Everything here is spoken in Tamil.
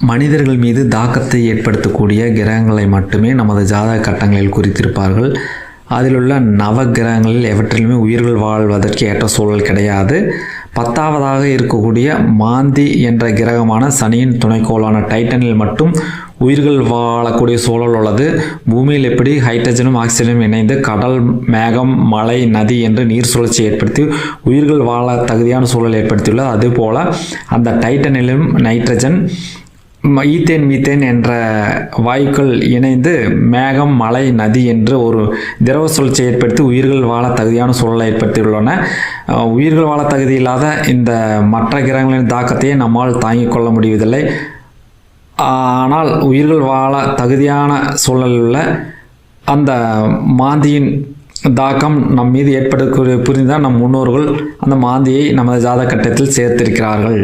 மனிதர்கள் மீது தாக்கத்தை ஏற்படுத்தக்கூடிய கிரகங்களை மட்டுமே நமது ஜாதக கட்டங்களில் குறித்திருப்பார்கள். அதிலுள்ள நவ கிரகங்களில் எவற்றிலுமே உயிர்கள் வாழ்வதற்கு ஏற்ற சூழல் கிடையாது. 10ஆவதாக இருக்கக்கூடிய மாந்தி என்ற கிரகமான சனியின் துணைக்கோளான டைட்டனில் மட்டும் உயிர்கள் வாழக்கூடிய சூழல் உள்ளது. பூமியில் எப்படி ஹைட்ரஜனும் ஆக்சிஜனும் இணைந்து கடல், மேகம், மலை, நதி என்று நீர் சுழற்சி ஏற்படுத்தி உயிர்கள் வாழ தகுதியான சூழல் ஏற்படுத்தியுள்ளது. அதுபோல் அந்த டைட்டனிலும் நைட்ரஜன், ஈத்தேன், மீத்தேன் என்ற வாயுக்கள் இணைந்து மேகம், மலை, நதி என்று ஒரு திரவ சுழற்சி ஏற்படுத்தி உயிர்கள் வாழ தகுதியான சூழலை ஏற்படுத்தியுள்ளன. உயிர்கள் வாழ தகுதி இல்லாத இந்த மற்ற கிரகங்களின் தாக்கத்தையே நம்மால் தாங்கிக் கொள்ள முடிவதில்லை. ஆனால் உயிர்கள் வாழ தகுதியான சூழலில் உள்ள அந்த மாந்தியின் தாக்கம் நம் மீது ஏற்படக்கூடிய புரிந்தால் நம் முன்னோர்கள் அந்த மாந்தியை நமது ஜாதக கட்டத்தில் சேர்த்திருக்கிறார்கள்.